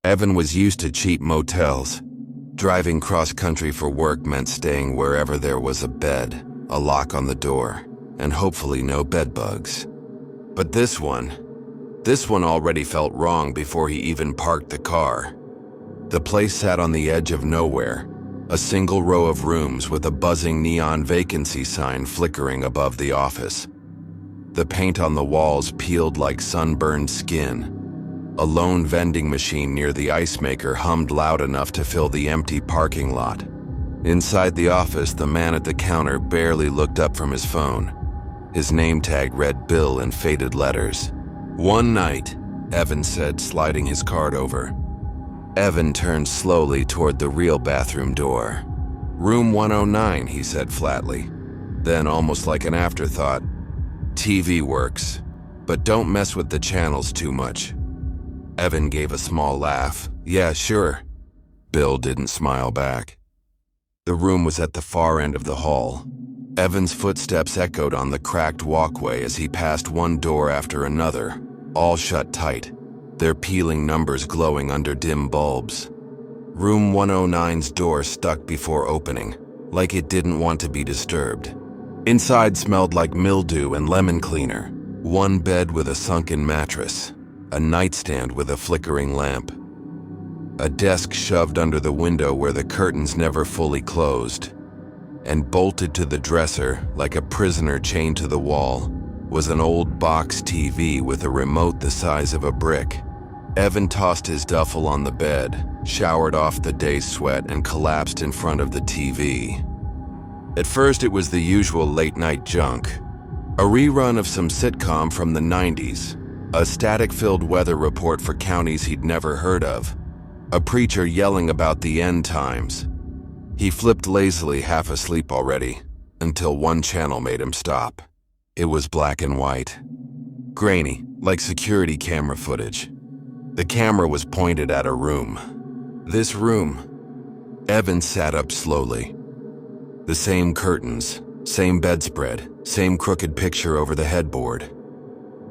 Evan was used to cheap motels. Driving cross-country for work meant staying wherever there was a bed, a lock on the door, and hopefully no bed bugs. But this one already felt wrong before he even parked the car. The place sat on the edge of nowhere, a single row of rooms with a buzzing neon vacancy sign flickering above the office. The paint on the walls peeled like sunburned skin. A lone vending machine near the ice maker hummed loud enough to fill the empty parking lot. Inside the office, the man at the counter barely looked up from his phone. His name tag read Bill in faded letters. "One night," Evan said, sliding his card over. Evan turned slowly toward the real bathroom door. "Room 109, he said flatly. Then, almost like an afterthought, "TV works, but don't mess with the channels too much." Evan gave a small laugh. "Yeah, sure." Bill didn't smile back. The room was at the far end of the hall. Evan's footsteps echoed on the cracked walkway as he passed one door after another, all shut tight, their peeling numbers glowing under dim bulbs. Room 109's door stuck before opening, like it didn't want to be disturbed. Inside smelled like mildew and lemon cleaner. One bed with a sunken mattress, a nightstand with a flickering lamp, a desk shoved under the window where the curtains never fully closed, and bolted to the dresser like a prisoner chained to the wall was an old box TV with a remote the size of a brick. Evan tossed his duffel on the bed, showered off the day's sweat, and collapsed in front of the TV. At first, it was the usual late-night junk. A rerun of some sitcom from the 90s, a static-filled weather report for counties he'd never heard of, a preacher yelling about the end times. He flipped lazily, half asleep already, until one channel made him stop. It was black and white, grainy, like security camera footage. The camera was pointed at a room. This room. Evan sat up slowly. The same curtains, same bedspread, same crooked picture over the headboard.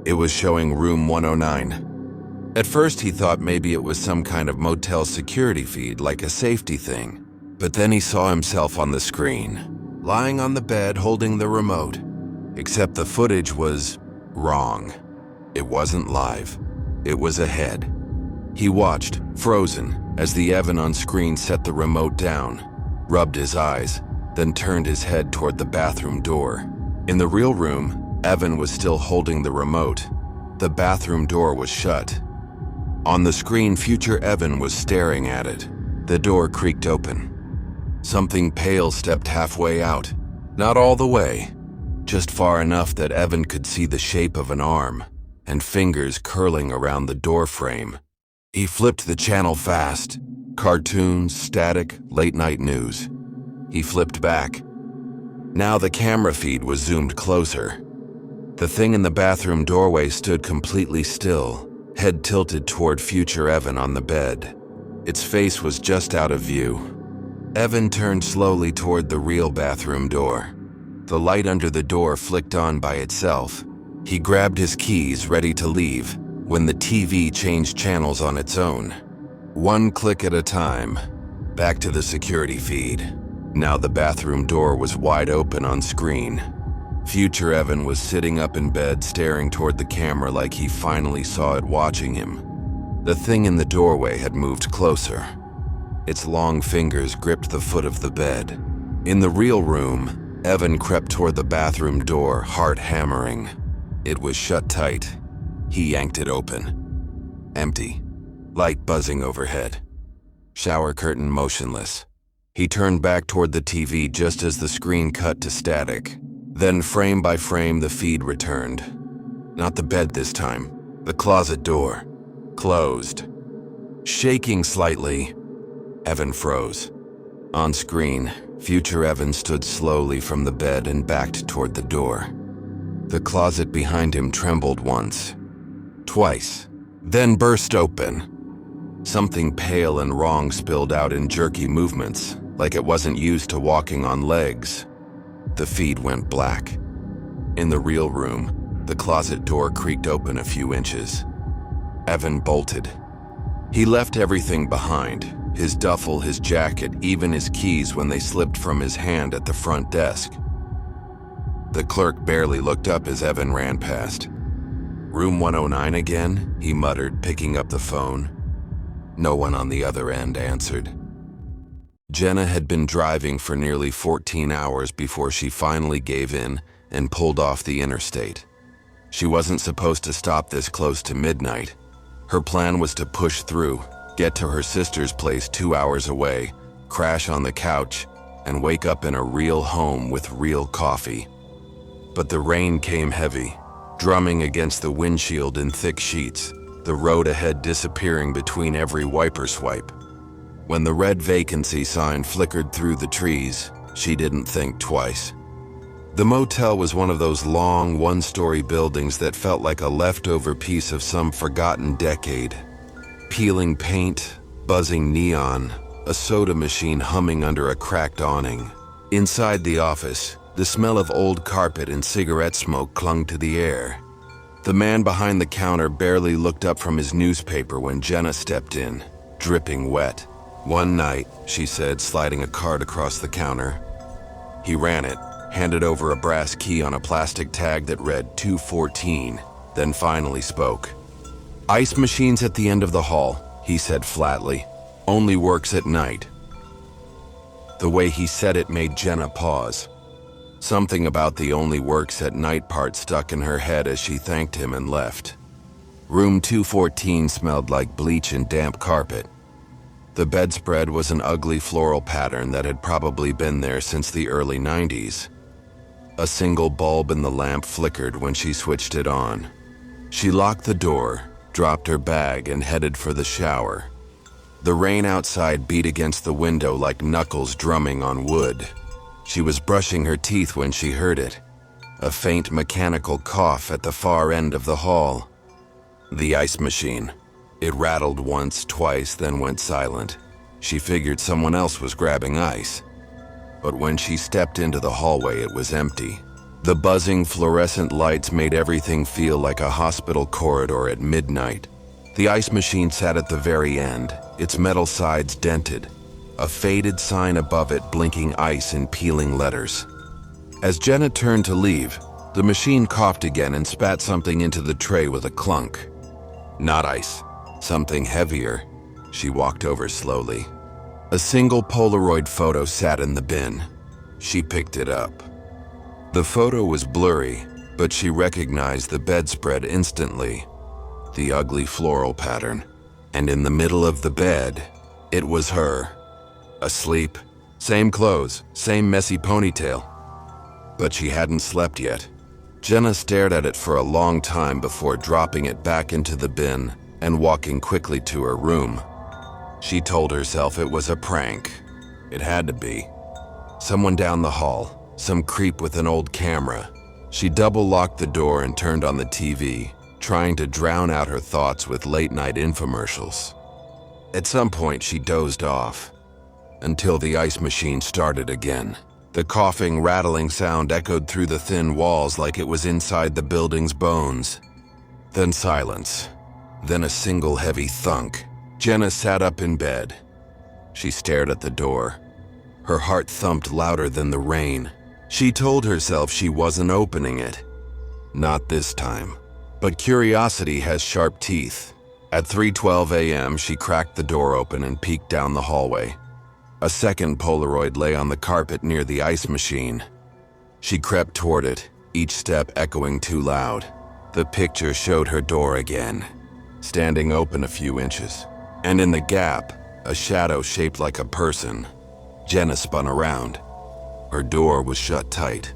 It was showing room 109. At first he thought maybe it was some kind of motel security feed, like a safety thing. But then he saw himself on the screen, lying on the bed holding the remote. Except the footage was wrong. It wasn't live. It was ahead. He watched, frozen, as the Evan on screen set the remote down, rubbed his eyes, then turned his head toward the bathroom door. In the real room, Evan was still holding the remote. The bathroom door was shut. On the screen, future Evan was staring at it. The door creaked open. Something pale stepped halfway out. Not all the way, just far enough that Evan could see the shape of an arm and fingers curling around the door frame. He flipped the channel fast. Cartoons, static, late-night news. He flipped back. Now the camera feed was zoomed closer. The thing in the bathroom doorway stood completely still, head tilted toward future Evan on the bed. Its face was just out of view. Evan turned slowly toward the real bathroom door. The light under the door flicked on by itself. He grabbed his keys, ready to leave, when the TV changed channels on its own. One click at a time. Back to the security feed. Now the bathroom door was wide open on screen. Future Evan was sitting up in bed, staring toward the camera like he finally saw it watching him. The thing in the doorway had moved closer. Its long fingers gripped the foot of the bed. In the real room, Evan crept toward the bathroom door, heart hammering. It was shut tight. He yanked it open. Empty. Light buzzing overhead. Shower curtain motionless. He turned back toward the TV just as the screen cut to static. Then, frame by frame, the feed returned. Not the bed this time. The closet door. Closed. Shaking slightly, Evan froze. On screen, future Evan stood slowly from the bed and backed toward the door. The closet behind him trembled once, twice, then burst open. Something pale and wrong spilled out in jerky movements, like it wasn't used to walking on legs. The feed went black. In the real room, the closet door creaked open a few inches. Evan bolted. He left everything behind, his duffel, his jacket, even his keys when they slipped from his hand at the front desk. The clerk barely looked up as Evan ran past. "Room 109 again?" he muttered, picking up the phone. No one on the other end answered. Jenna had been driving for nearly 14 hours before she finally gave in and pulled off the interstate. She wasn't supposed to stop this close to midnight. Her plan was to push through, get to her sister's place 2 hours away, crash on the couch, and wake up in a real home with real coffee. But the rain came heavy, drumming against the windshield in thick sheets, the road ahead disappearing between every wiper swipe. When the red vacancy sign flickered through the trees, she didn't think twice. The motel was one of those long, one-story buildings that felt like a leftover piece of some forgotten decade. Peeling paint, buzzing neon, a soda machine humming under a cracked awning. Inside the office, the smell of old carpet and cigarette smoke clung to the air. The man behind the counter barely looked up from his newspaper when Jenna stepped in, dripping wet. "One night," she said, sliding a card across the counter. He ran it, handed over a brass key on a plastic tag that read 214, then finally spoke. "Ice machines at the end of the hall," he said flatly. "Only works at night." The way he said it made Jenna pause. Something about the "only works at night" part stuck in her head as she thanked him and left. Room 214 smelled like bleach and damp carpet. The bedspread was an ugly floral pattern that had probably been there since the early 90s. A single bulb in the lamp flickered when she switched it on. She locked the door, dropped her bag, and headed for the shower. The rain outside beat against the window like knuckles drumming on wood. She was brushing her teeth when she heard it, a faint mechanical cough at the far end of the hall. The ice machine. It rattled once, twice, then went silent. She figured someone else was grabbing ice. But when she stepped into the hallway, it was empty. The buzzing fluorescent lights made everything feel like a hospital corridor at midnight. The ice machine sat at the very end, its metal sides dented, a faded sign above it blinking ice in peeling letters. As Jenna turned to leave, the machine coughed again and spat something into the tray with a clunk. Not ice. Something heavier. She walked over slowly. A single Polaroid photo sat in the bin. She picked it up. The photo was blurry, but she recognized the bedspread instantly. The ugly floral pattern. And in the middle of the bed, it was her. Asleep. Same clothes, same messy ponytail. But she hadn't slept yet. Jenna stared at it for a long time before dropping it back into the bin and walking quickly to her room. She told herself it was a prank. It had to be. Someone down the hall, some creep with an old camera. She double-locked the door and turned on the TV, trying to drown out her thoughts with late-night infomercials. At some point, she dozed off, until the ice machine started again. The coughing, rattling sound echoed through the thin walls like it was inside the building's bones. Then silence. Then a single heavy thunk. Jenna sat up in bed. She stared at the door. Her heart thumped louder than the rain. She told herself she wasn't opening it. Not this time. But curiosity has sharp teeth. At 3:12 a.m., she cracked the door open and peeked down the hallway. A second Polaroid lay on the carpet near the ice machine. She crept toward it, each step echoing too loud. The picture showed her door again, standing open a few inches. And in the gap, a shadow shaped like a person. Jenna spun around. Her door was shut tight,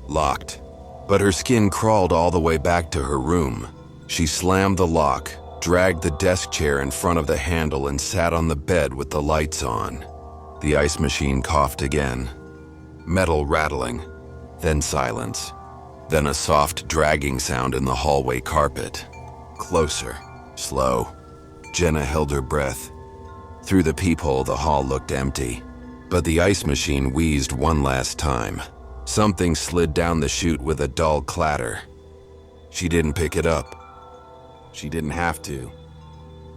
locked. But her skin crawled all the way back to her room. She slammed the lock, dragged the desk chair in front of the handle, and sat on the bed with the lights on. The ice machine coughed again. Metal rattling, then silence. Then a soft dragging sound in the hallway carpet. Closer, slow. Jenna held her breath. Through the peephole, the hall looked empty. But the ice machine wheezed one last time. Something slid down the chute with a dull clatter. She didn't pick it up. She didn't have to.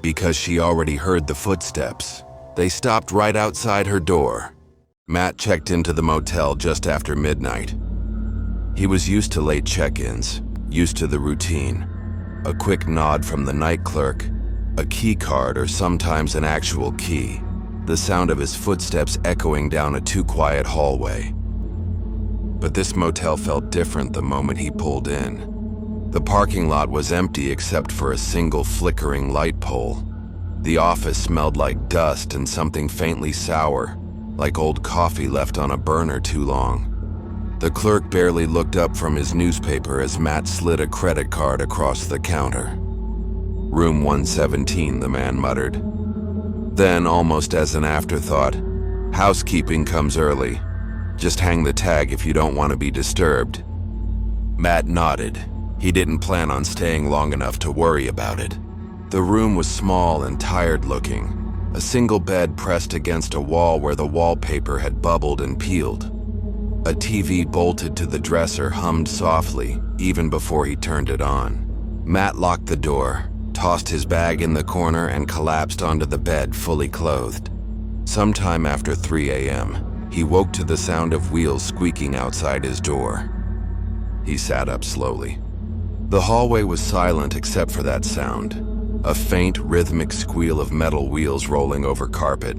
because she already heard the footsteps. They stopped right outside her door. Matt checked into the motel just after midnight. He was used to late check-ins, used to the routine. A quick nod from the night clerk, a key card, or sometimes an actual key. The sound of his footsteps echoing down a too-quiet hallway. But this motel felt different the moment he pulled in. The parking lot was empty except for a single flickering light pole. The office smelled like dust and something faintly sour, like old coffee left on a burner too long. The clerk barely looked up from his newspaper as Matt slid a credit card across the counter. "Room 117, the man muttered. Then, almost as an afterthought, "Housekeeping comes early. Just hang the tag if you don't want to be disturbed." Matt nodded. He didn't plan on staying long enough to worry about it. The room was small and tired-looking. A single bed pressed against a wall where the wallpaper had bubbled and peeled. A TV bolted to the dresser hummed softly, even before he turned it on. Matt locked the door, tossed his bag in the corner, and collapsed onto the bed, fully clothed. Sometime after 3 a.m., he woke to the sound of wheels squeaking outside his door. He sat up slowly. The hallway was silent except for that sound. A faint, rhythmic squeal of metal wheels rolling over carpet.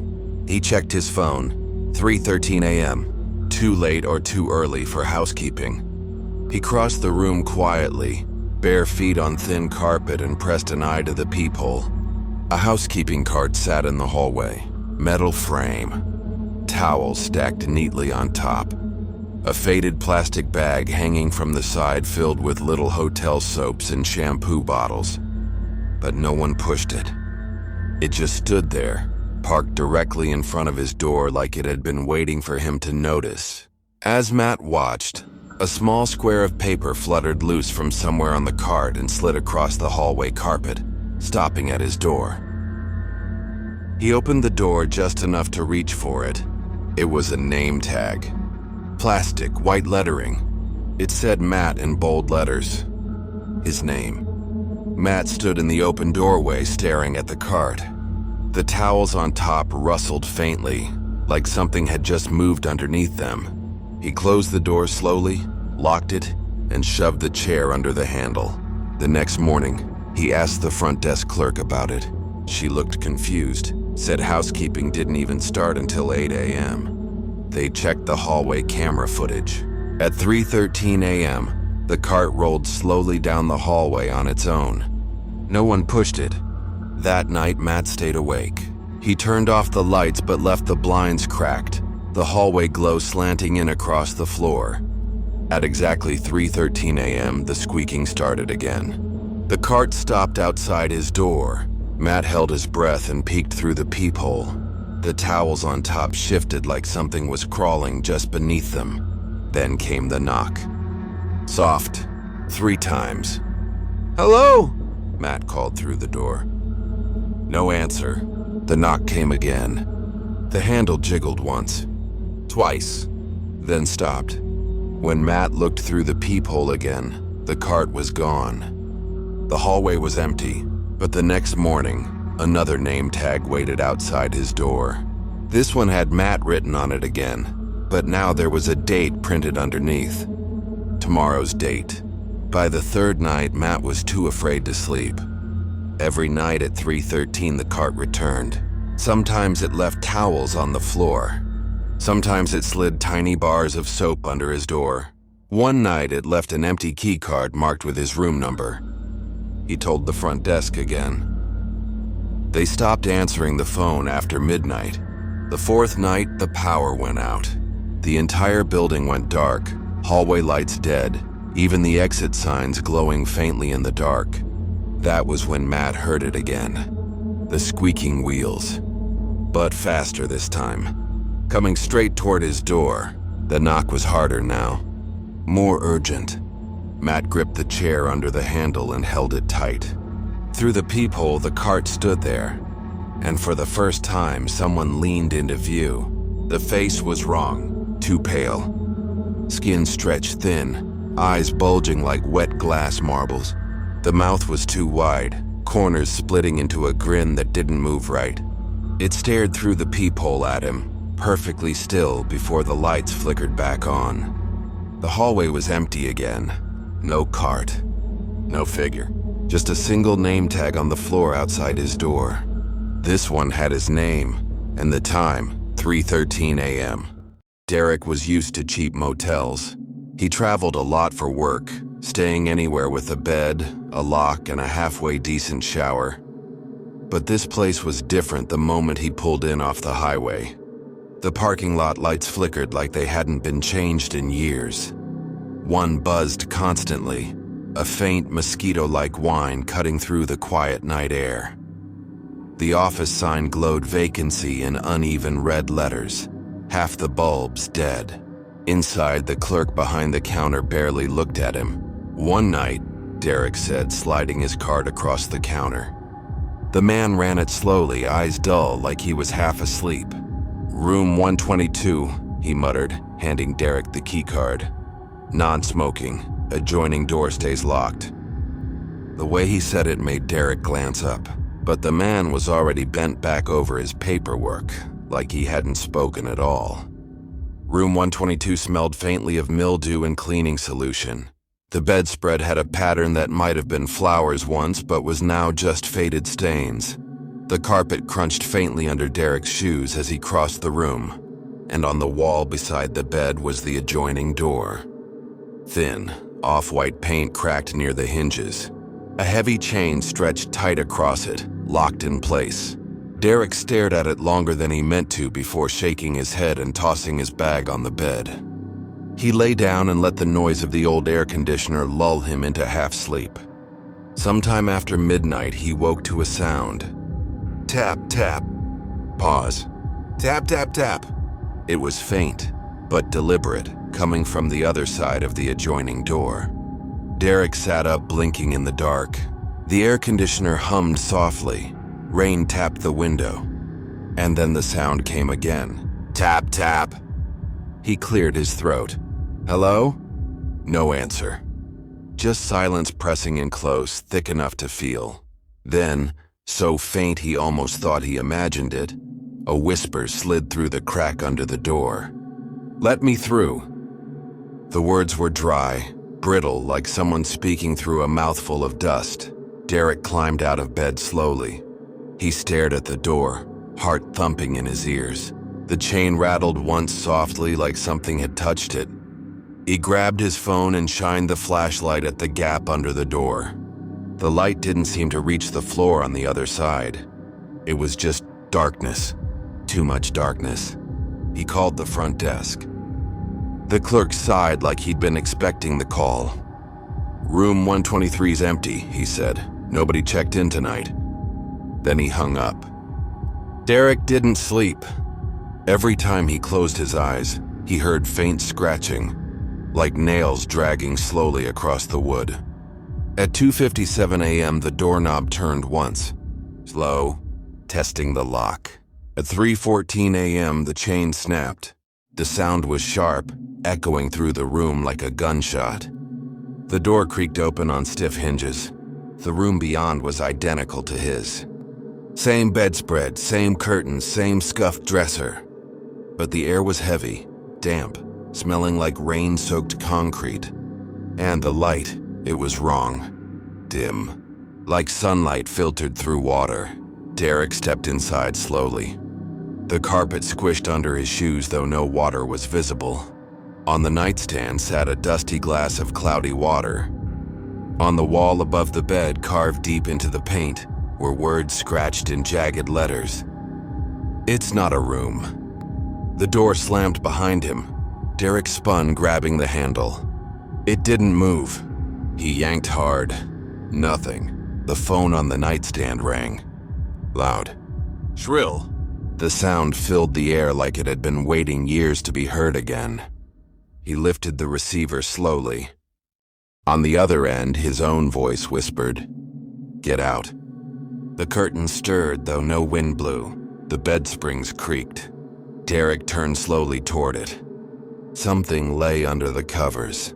He checked his phone. 3:13 a.m. Too late or too early for housekeeping. He crossed the room quietly, bare feet on thin carpet, and pressed an eye to the peephole. A housekeeping cart sat in the hallway. Metal frame. Towels stacked neatly on top. A faded plastic bag hanging from the side filled with little hotel soaps and shampoo bottles. But no one pushed it. It just stood there, parked directly in front of his door like it had been waiting for him to notice. As Matt watched, a small square of paper fluttered loose from somewhere on the cart and slid across the hallway carpet, stopping at his door. He opened the door just enough to reach for it. It was a name tag. Plastic, white lettering. It said Matt in bold letters. His name. Matt stood in the open doorway staring at the cart. The towels on top rustled faintly, like something had just moved underneath them. He closed the door slowly, locked it, and shoved the chair under the handle. The next morning, he asked the front desk clerk about it. She looked confused, said housekeeping didn't even start until 8 a.m. They checked the hallway camera footage. At 3:13 a.m., the cart rolled slowly down the hallway on its own. No one pushed it. That night, Matt stayed awake. He turned off the lights but left the blinds cracked, the hallway glow slanting in across the floor. At exactly 3:13 a.m., the squeaking started again. The cart stopped outside his door. Matt held his breath and peeked through the peephole. The towels on top shifted like something was crawling just beneath them. Then came the knock. Soft, 3 times. "Hello?" Matt called through the door. No answer. The knock came again. The handle jiggled once, twice, then stopped. When Matt looked through the peephole again, the cart was gone. The hallway was empty, but the next morning, another name tag waited outside his door. This one had Matt written on it again, but now there was a date printed underneath. Tomorrow's date. By the 3rd night, Matt was too afraid to sleep. Every night at 3:13, the cart returned. Sometimes it left towels on the floor. Sometimes it slid tiny bars of soap under his door. One night, it left an empty key card marked with his room number. He told the front desk again. They stopped answering the phone after midnight. The 4th night, the power went out. The entire building went dark, hallway lights dead, even the exit signs glowing faintly in the dark. That was when Matt heard it again. The squeaking wheels. But faster this time. Coming straight toward his door. The knock was harder now. More urgent. Matt gripped the chair under the handle and held it tight. Through the peephole, the cart stood there. And for the first time, someone leaned into view. The face was wrong, too pale. Skin stretched thin, eyes bulging like wet glass marbles. The mouth was too wide, corners splitting into a grin that didn't move right. It stared through the peephole at him, perfectly still before the lights flickered back on. The hallway was empty again. No cart. No figure. Just a single name tag on the floor outside his door. This one had his name, and the time, 3:13 a.m. Derek was used to cheap motels. He traveled a lot for work, staying anywhere with a bed, a lock, and a halfway decent shower. But this place was different the moment he pulled in off the highway. The parking lot lights flickered like they hadn't been changed in years. One buzzed constantly, a faint mosquito-like whine cutting through the quiet night air. The office sign glowed vacancy in uneven red letters, half the bulbs dead. Inside, the clerk behind the counter barely looked at him. "One night," Derek said, sliding his card across the counter. The man ran it slowly, eyes dull, like he was half asleep. "Room 122, he muttered, handing Derek the keycard. "Non-smoking. Adjoining door stays locked." The way he said it made Derek glance up, but the man was already bent back over his paperwork, like he hadn't spoken at all. Room 122 smelled faintly of mildew and cleaning solution. The bedspread had a pattern that might have been flowers once but was now just faded stains. The carpet crunched faintly under Derek's shoes as he crossed the room, and on the wall beside the bed was the adjoining door. Thin, off-white paint cracked near the hinges. A heavy chain stretched tight across it, locked in place. Derek stared at it longer than he meant to before shaking his head and tossing his bag on the bed. He lay down and let the noise of the old air conditioner lull him into half-sleep. Sometime after midnight, he woke to a sound. Tap, tap. Pause. Tap, tap, tap. It was faint, but deliberate, coming from the other side of the adjoining door. Derek sat up, blinking in the dark. The air conditioner hummed softly. Rain tapped the window. And then the sound came again. Tap, tap. He cleared his throat. "Hello?" No answer. Just silence pressing in close, thick enough to feel. Then, so faint he almost thought he imagined it, a whisper slid through the crack under the door. "Let me through." The words were dry, brittle, like someone speaking through a mouthful of dust. Derek climbed out of bed slowly. He stared at the door, heart thumping in his ears. The chain rattled once softly like something had touched it. He grabbed his phone and shined the flashlight at the gap under the door. The light didn't seem to reach the floor on the other side. It was just darkness. Too much darkness. He called the front desk. The clerk sighed like he'd been expecting the call. "Room 123's empty," he said. "Nobody checked in tonight." Then he hung up. Derek didn't sleep. Every time he closed his eyes, he heard faint scratching, like nails dragging slowly across the wood. At 2:57 a.m., the doorknob turned once. Slow, testing the lock. At 3:14 a.m., the chain snapped. The sound was sharp, echoing through the room like a gunshot. The door creaked open on stiff hinges. The room beyond was identical to his. Same bedspread, same curtains, same scuffed dresser. But the air was heavy, damp, smelling like rain-soaked concrete. And the light, it was wrong. Dim. Like sunlight filtered through water. Derek stepped inside slowly. The carpet squished under his shoes, though no water was visible. On the nightstand sat a dusty glass of cloudy water. On the wall above the bed, carved deep into the paint, were words scratched in jagged letters. "It's not a room." The door slammed behind him. Derek spun, grabbing the handle. It didn't move. He yanked hard. Nothing. The phone on the nightstand rang. Loud. Shrill. The sound filled the air like it had been waiting years to be heard again. He lifted the receiver slowly. On the other end, his own voice whispered, "Get out." The curtain stirred, though no wind blew. The bed springs creaked. Derek turned slowly toward it. Something lay under the covers.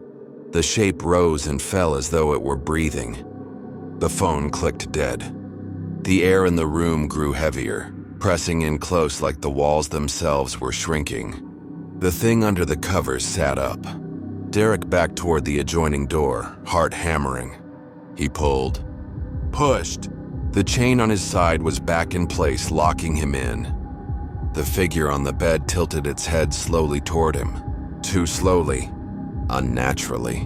The shape rose and fell as though it were breathing. The phone clicked dead. The air in the room grew heavier, pressing in close like the walls themselves were shrinking. The thing under the covers sat up. Derek backed toward the adjoining door, heart hammering. He pulled. Pushed. The chain on his side was back in place, locking him in. The figure on the bed tilted its head slowly toward him. Too slowly. Unnaturally.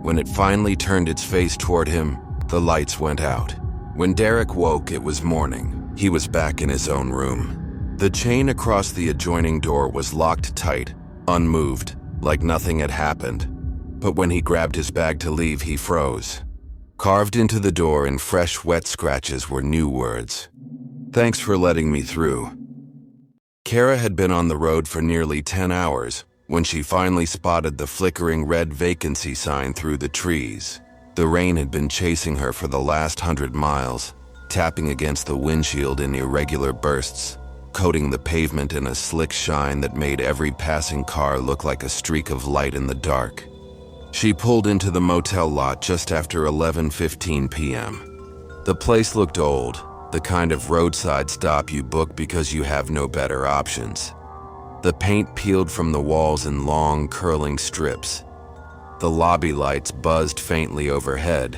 When it finally turned its face toward him, the lights went out. When Derek woke, it was morning. He was back in his own room. The chain across the adjoining door was locked tight, unmoved, like nothing had happened. But when he grabbed his bag to leave, he froze. Carved into the door in fresh, wet scratches were new words. "Thanks for letting me through." Kara had been on the road for nearly 10 hours when she finally spotted the flickering red vacancy sign through the trees. The rain had been chasing her for the last 100 miles, tapping against the windshield in irregular bursts, coating the pavement in a slick shine that made every passing car look like a streak of light in the dark. She pulled into the motel lot just after 11:15 p.m. The place looked old, the kind of roadside stop you book because you have no better options. The paint peeled from the walls in long, curling strips. The lobby lights buzzed faintly overhead.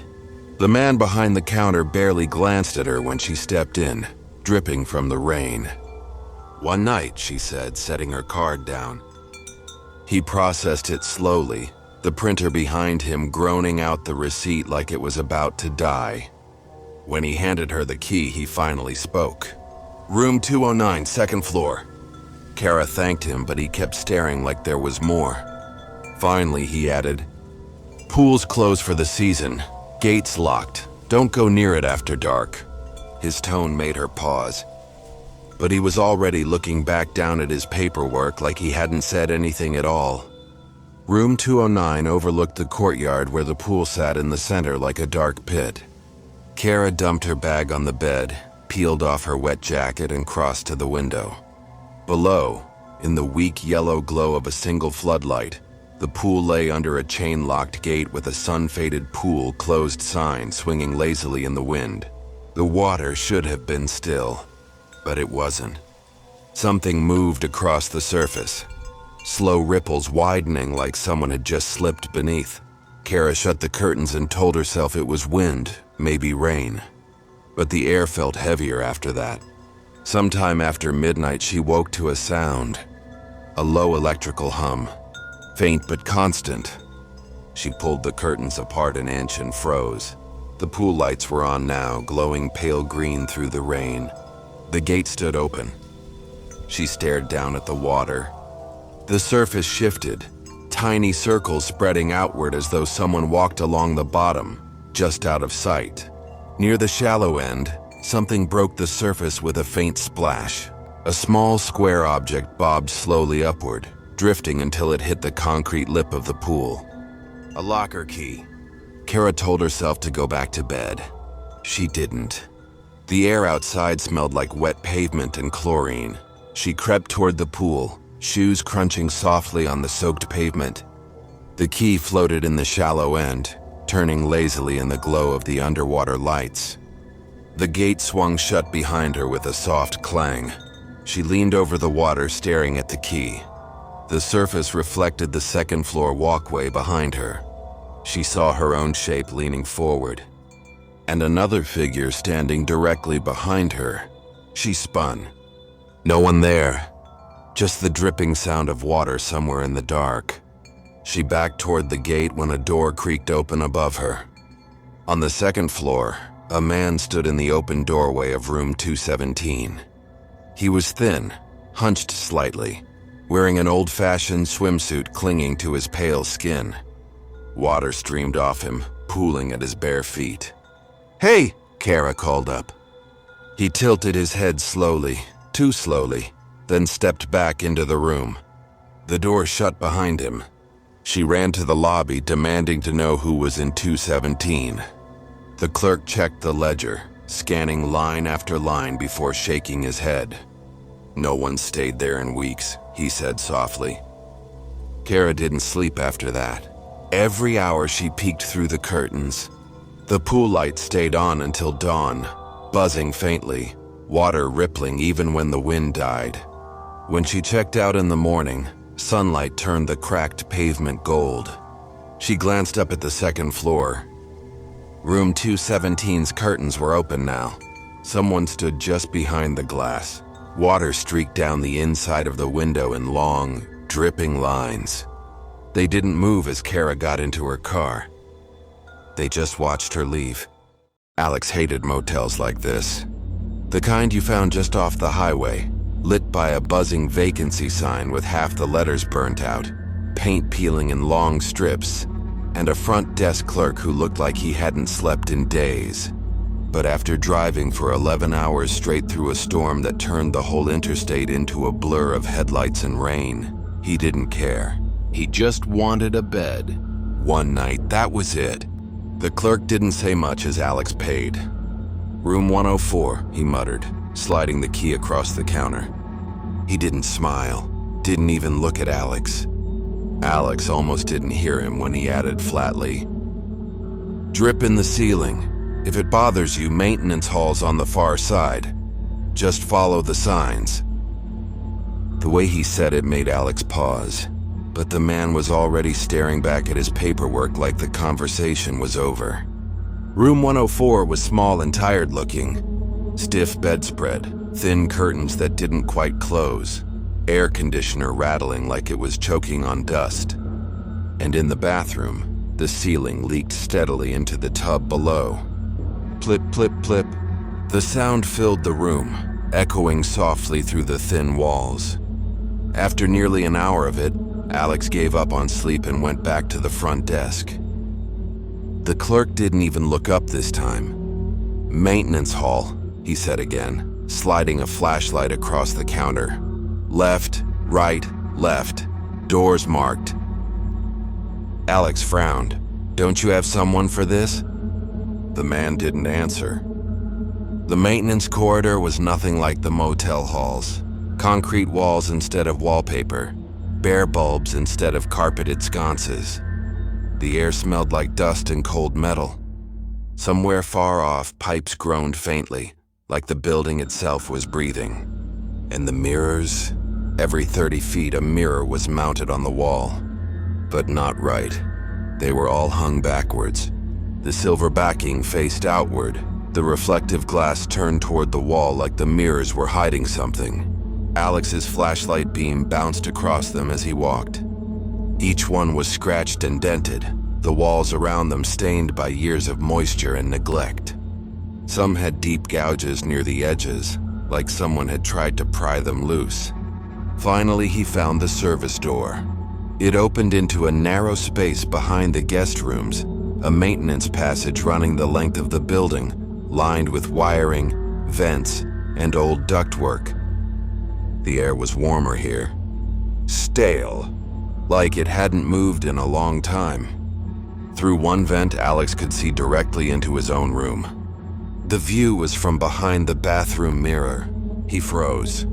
The man behind the counter barely glanced at her when she stepped in, dripping from the rain. "One night," she said, setting her card down. He processed it slowly, the printer behind him groaning out the receipt like it was about to die. When he handed her the key, he finally spoke. "Room 209, second floor." Kara thanked him, but he kept staring like there was more. Finally, he added, "Pool's closed for the season. Gates locked. Don't go near it after dark." His tone made her pause. But he was already looking back down at his paperwork like he hadn't said anything at all. Room 209 overlooked the courtyard where the pool sat in the center like a dark pit. Kara dumped her bag on the bed, peeled off her wet jacket, and crossed to the window. Below, in the weak yellow glow of a single floodlight, the pool lay under a chain-locked gate with a sun-faded pool closed sign swinging lazily in the wind. The water should have been still, but it wasn't. Something moved across the surface, slow ripples widening like someone had just slipped beneath. Kara shut the curtains and told herself it was wind, maybe rain. But the air felt heavier after that. Sometime after midnight, she woke to a sound, a low electrical hum, faint but constant. She pulled the curtains apart an inch and froze. The pool lights were on now, glowing pale green through the rain. The gate stood open. She stared down at the water. The surface shifted, tiny circles spreading outward as though someone walked along the bottom, just out of sight. Near the shallow end, something broke the surface with a faint splash. A small square object bobbed slowly upward, drifting until it hit the concrete lip of the pool. A locker key. Kara told herself to go back to bed. She didn't. The air outside smelled like wet pavement and chlorine. She crept toward the pool, shoes crunching softly on the soaked pavement. The key floated in the shallow end, turning lazily in the glow of the underwater lights. The gate swung shut behind her with a soft clang. She leaned over the water, staring at the key. The surface reflected the second-floor walkway behind her. She saw her own shape leaning forward, and another figure standing directly behind her. She spun. No one there, just the dripping sound of water somewhere in the dark. She backed toward the gate when a door creaked open above her. On the second floor, a man stood in the open doorway of room 217. He was thin, hunched slightly, wearing an old-fashioned swimsuit clinging to his pale skin. Water streamed off him, pooling at his bare feet. "Hey!" Kara called up. He tilted his head slowly, too slowly, then stepped back into the room. The door shut behind him. She ran to the lobby, demanding to know who was in 217. The clerk checked the ledger, scanning line after line before shaking his head. "No one stayed there in weeks," he said softly. Kara didn't sleep after that. Every hour she peeked through the curtains. The pool light stayed on until dawn, buzzing faintly, water rippling even when the wind died. When she checked out in the morning, sunlight turned the cracked pavement gold. She glanced up at the second floor. Room 217's curtains were open now. Someone stood just behind the glass. Water streaked down the inside of the window in long, dripping lines. They didn't move as Kara got into her car. They just watched her leave. Alex hated motels like this. The kind you found just off the highway, lit by a buzzing vacancy sign with half the letters burnt out, paint peeling in long strips, and a front desk clerk who looked like he hadn't slept in days. But after driving for 11 hours straight through a storm that turned the whole interstate into a blur of headlights and rain, he didn't care. He just wanted a bed. One night, that was it. The clerk didn't say much as Alex paid. Room 104, he muttered, sliding the key across the counter. He didn't smile, didn't even look at Alex. Alex almost didn't hear him when he added flatly, "Drip in the ceiling. If it bothers you, maintenance hall's on the far side. Just follow the signs." The way he said it made Alex pause, but the man was already staring back at his paperwork like the conversation was over. Room 104 was small and tired-looking. Stiff bedspread, thin curtains that didn't quite close, air conditioner rattling like it was choking on dust. And in the bathroom, the ceiling leaked steadily into the tub below. Plip, plip, plip. The sound filled the room, echoing softly through the thin walls. After nearly an hour of it, Alex gave up on sleep and went back to the front desk. The clerk didn't even look up this time. "Maintenance hall," he said again, sliding a flashlight across the counter. "Left, right, left. Doors marked." Alex frowned. "Don't you have someone for this?" The man didn't answer. The maintenance corridor was nothing like the motel halls. Concrete walls instead of wallpaper. Bare bulbs instead of carpeted sconces. The air smelled like dust and cold metal. Somewhere far off, pipes groaned faintly, like the building itself was breathing. And the mirrors? Every 30 feet, a mirror was mounted on the wall. But not right. They were all hung backwards. The silver backing faced outward, the reflective glass turned toward the wall like the mirrors were hiding something. Alex's flashlight beam bounced across them as he walked. Each one was scratched and dented, the walls around them stained by years of moisture and neglect. Some had deep gouges near the edges, like someone had tried to pry them loose. Finally, he found the service door. It opened into a narrow space behind the guest rooms, a maintenance passage running the length of the building, lined with wiring, vents, and old ductwork. The air was warmer here. Stale, like it hadn't moved in a long time. Through one vent, Alex could see directly into his own room. The view was from behind the bathroom mirror. He froze.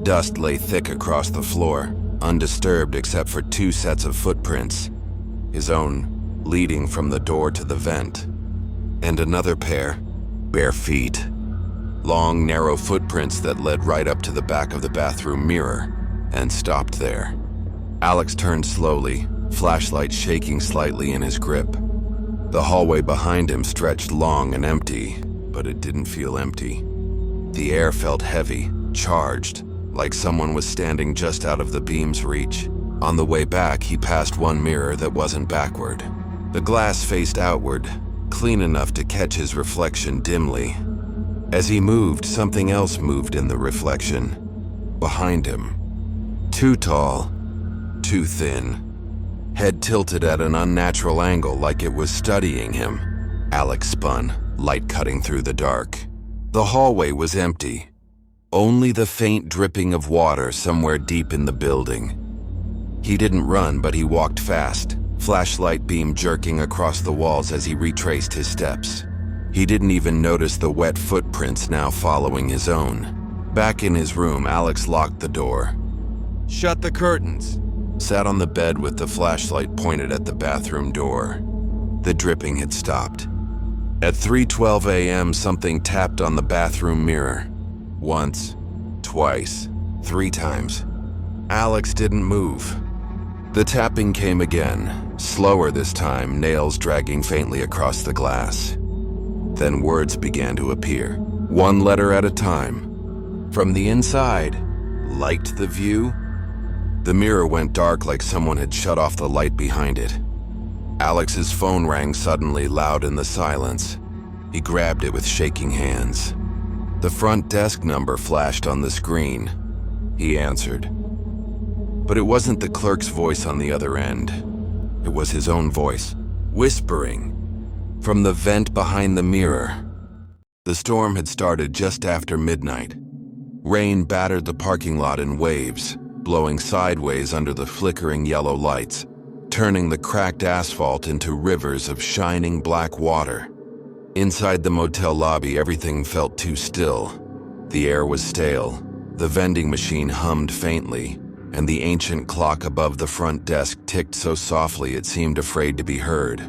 Dust lay thick across the floor, undisturbed except for 2 sets of footprints, his own leading from the door to the vent, and another pair, bare feet. Long, narrow footprints that led right up to the back of the bathroom mirror and stopped there. Alex turned slowly, flashlight shaking slightly in his grip. The hallway behind him stretched long and empty, but it didn't feel empty. The air felt heavy, charged, like someone was standing just out of the beam's reach. On the way back, he passed one mirror that wasn't backward. The glass faced outward, clean enough to catch his reflection dimly. As he moved, something else moved in the reflection, behind him. Too tall, too thin. Head tilted at an unnatural angle like it was studying him. Alex spun, light cutting through the dark. The hallway was empty. Only the faint dripping of water somewhere deep in the building. He didn't run, but he walked fast, flashlight beam jerking across the walls as he retraced his steps. He didn't even notice the wet footprints now following his own. Back in his room, Alex locked the door. "Shut the curtains." Sat on the bed with the flashlight pointed at the bathroom door. The dripping had stopped. At 3:12 a.m., something tapped on the bathroom mirror. Once, twice, 3 times. Alex didn't move. The tapping came again, slower this time, nails dragging faintly across the glass. Then words began to appear, one letter at a time. From the inside, liked the view? The mirror went dark like someone had shut off the light behind it. Alex's phone rang suddenly, loud in the silence. He grabbed it with shaking hands. The front desk number flashed on the screen. He answered. But it wasn't the clerk's voice on the other end. It was his own voice, whispering from the vent behind the mirror. The storm had started just after midnight. Rain battered the parking lot in waves, blowing sideways under the flickering yellow lights, turning the cracked asphalt into rivers of shining black water. Inside the motel lobby, everything felt too still. The air was stale, the vending machine hummed faintly, and the ancient clock above the front desk ticked so softly it seemed afraid to be heard.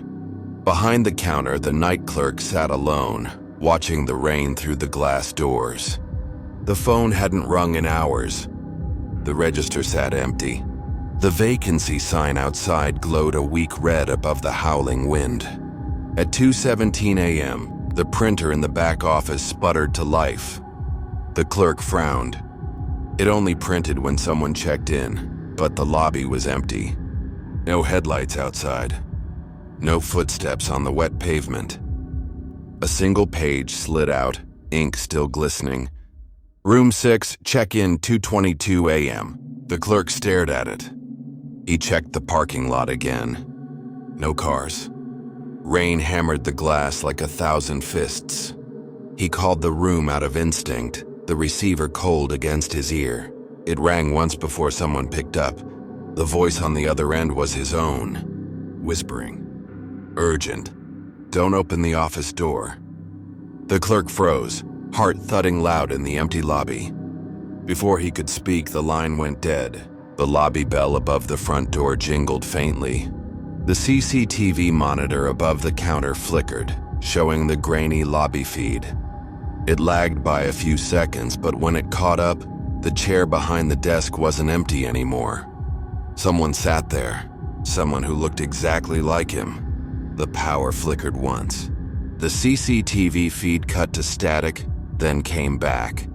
Behind the counter, the night clerk sat alone, watching the rain through the glass doors. The phone hadn't rung in hours. The register sat empty. The vacancy sign outside glowed a weak red above the howling wind. At 2:17 a.m., the printer in the back office sputtered to life. The clerk frowned. It only printed when someone checked in, but the lobby was empty. No headlights outside. No footsteps on the wet pavement. A single page slid out, ink still glistening. Room 6, check-in 2:22 a.m. The clerk stared at it. He checked the parking lot again. No cars. Rain hammered the glass like 1,000 fists. He called the room out of instinct, the receiver cold against his ear. It rang once before someone picked up. The voice on the other end was his own, whispering. Urgent. Don't open the office door. The clerk froze, heart thudding loud in the empty lobby. Before he could speak, the line went dead. The lobby bell above the front door jingled faintly. The CCTV monitor above the counter flickered, showing the grainy lobby feed. It lagged by a few seconds, but when it caught up, the chair behind the desk wasn't empty anymore. Someone sat there, someone who looked exactly like him. The power flickered once. The CCTV feed cut to static, then came back.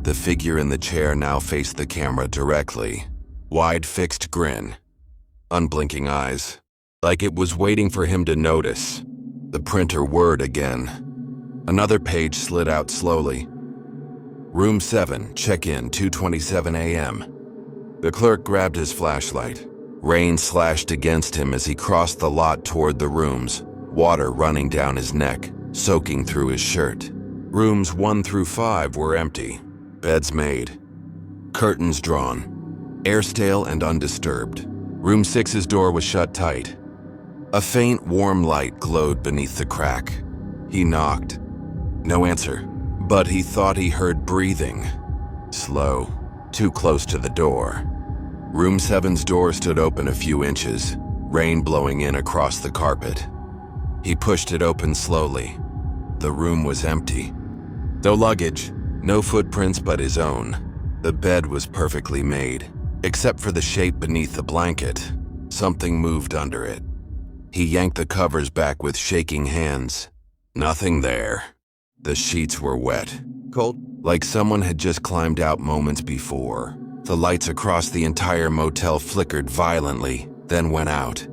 The figure in the chair now faced the camera directly. Wide fixed grin. Unblinking eyes. Like it was waiting for him to notice. The printer whirred again. Another page slid out slowly. Room 7, check-in 2:27 a.m. The clerk grabbed his flashlight. Rain slashed against him as he crossed the lot toward the rooms, water running down his neck, soaking through his shirt. Rooms 1 through 5 were empty, beds made, curtains drawn, air stale and undisturbed. Room 6's door was shut tight. A faint, warm light glowed beneath the crack. He knocked. No answer, but he thought he heard breathing. Slow, too close to the door. Room 7's door stood open a few inches, rain blowing in across the carpet. He pushed it open slowly. The room was empty. No luggage, no footprints but his own. The bed was perfectly made, except for the shape beneath the blanket. Something moved under it. He yanked the covers back with shaking hands. Nothing there. The sheets were wet, cold, like someone had just climbed out moments before. The lights across the entire motel flickered violently, then went out.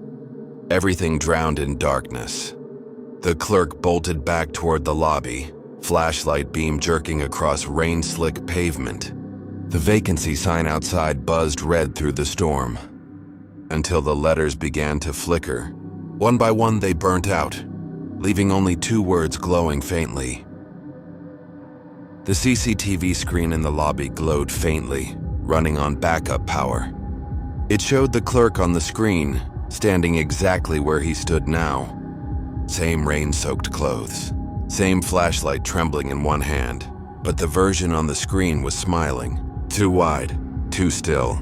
Everything drowned in darkness. The clerk bolted back toward the lobby, flashlight beam jerking across rain-slick pavement. The vacancy sign outside buzzed red through the storm, until the letters began to flicker. One by one they burnt out, leaving only 2 words glowing faintly. The CCTV screen in the lobby glowed faintly, running on backup power. It showed the clerk on the screen, standing exactly where he stood now. Same rain-soaked clothes, same flashlight trembling in one hand, but the version on the screen was smiling, too wide, too still,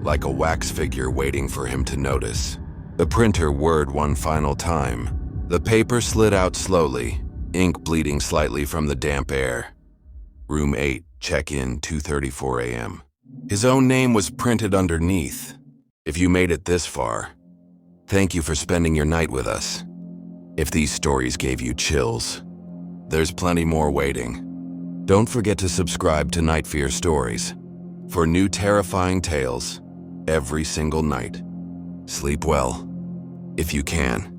like a wax figure waiting for him to notice. The printer whirred one final time. The paper slid out slowly, ink bleeding slightly from the damp air. Room 8, check-in 2:34 a.m. His own name was printed underneath. If you made it this far, thank you for spending your night with us. If these stories gave you chills, there's plenty more waiting. Don't forget to subscribe to Night Fear Stories for new terrifying tales every single night. Sleep well, if you can.